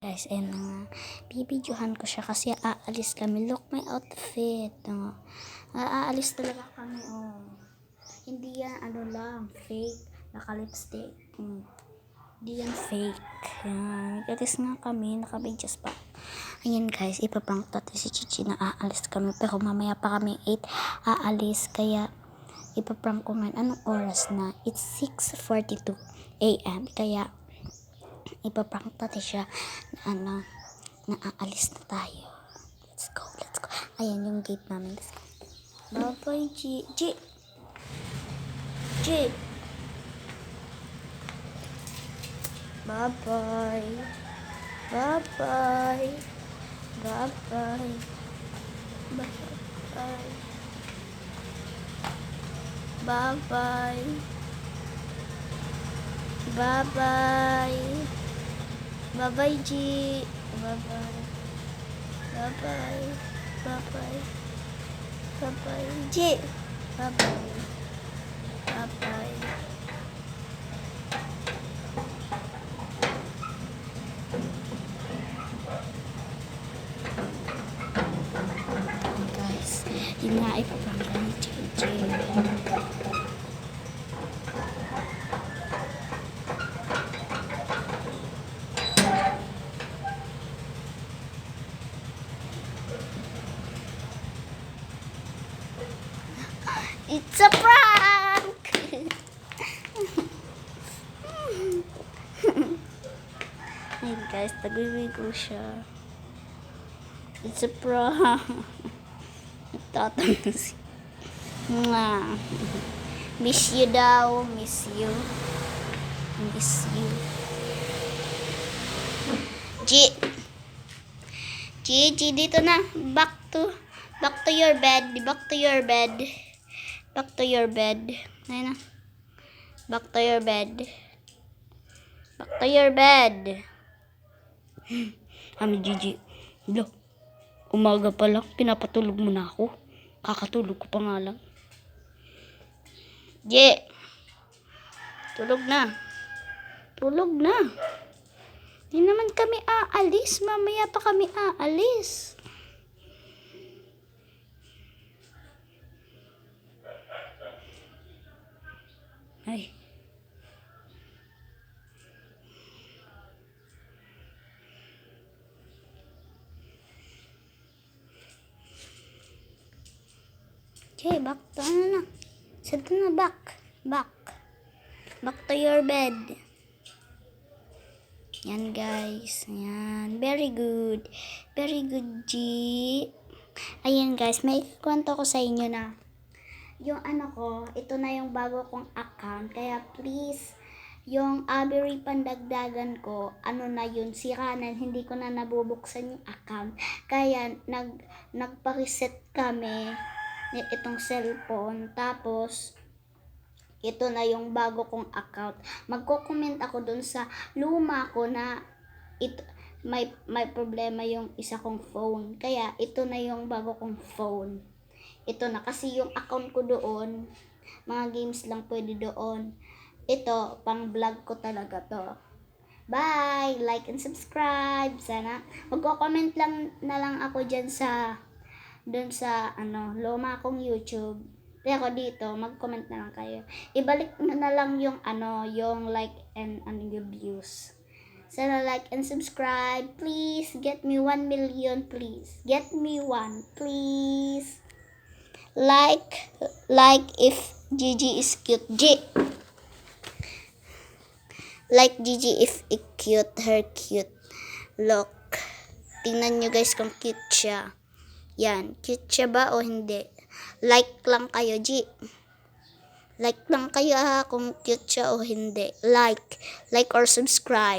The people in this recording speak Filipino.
Guys, ayun na nga. Bibidyohan ko siya kasi aalis kami. Look my outfit. Aalis talaga kami. Hindi yan ano lang, fake. Naka-lipstick. Hindi yan fake. Yan. Aalis nga kami. Naka-medyas pa. Ayan guys, ipaprank natin si Chichi na aalis kami. Pero mamaya pa kami 8 aalis. Kaya ipaprank ko ngayon. Anong oras na? It's 6:42 AM. Kaya ipaprank natin siya na aalis na tayo. Let's go. Ayan yung gate namin. Let's go. Bye-bye, G. Bye-bye. Bye-bye. Bye-bye. Bye-bye. Bye-bye. Bye-bye. Bye-bye, G. Bye-bye. Bye-bye. Bye-bye. Bye-bye, G. Bye-bye. Bye-bye. Guys, yun nga ipapangga ni JJ. It's a prank! Ayun guys, nagwiwigo siya. It's a prank. Nagtatanong siya. Miss you daw. Miss you. G, dito na. Back to your bed. Ayun na. Back to your bed. Ami Gigi. Lo. Umaga pa lang. Pinapatulog mo na ako. Kakatulog ko pa nga lang. G. Tulog na. Hindi naman kami aalis. Mamaya pa kami aalis. Ay. Okay, back to ano na. Sado na, back. Back to your bed. Yan guys. Yan. Very good, G. Ayan guys, may kwento ko sa inyo na yung ano ko, ito na yung bago kong account. Kaya please, yung Avery pandagdagan ko, ano na yun, sira na, hindi ko na nabubuksan yung account. Kaya nagpa-reset kami itong cellphone. Tapos ito na yung bago kong account. Magko-comment ako dun sa luma ko na ito, may problema yung isa kong phone. Kaya ito na yung bago kong phone. Ito na kasi yung account ko doon, mga games lang pwede doon. Ito, pang vlog ko talaga to. Bye! Like and subscribe. Sana magko-comment lang na lang ako dyan dun sa luma kong YouTube. Pero dito, mag-comment na lang kayo. Ibalik na lang yung yung like and yung views. Sana like and subscribe. Please, get me 1 million, please. Get me 1, please. Like if Gigi is cute. Like Gigi if cute, her cute. Look. Tingnan nyo guys kung cute siya. Yan. Cute siya ba o hindi? Like lang kayo, G. Like lang kayo kung cute siya o hindi. Like or subscribe.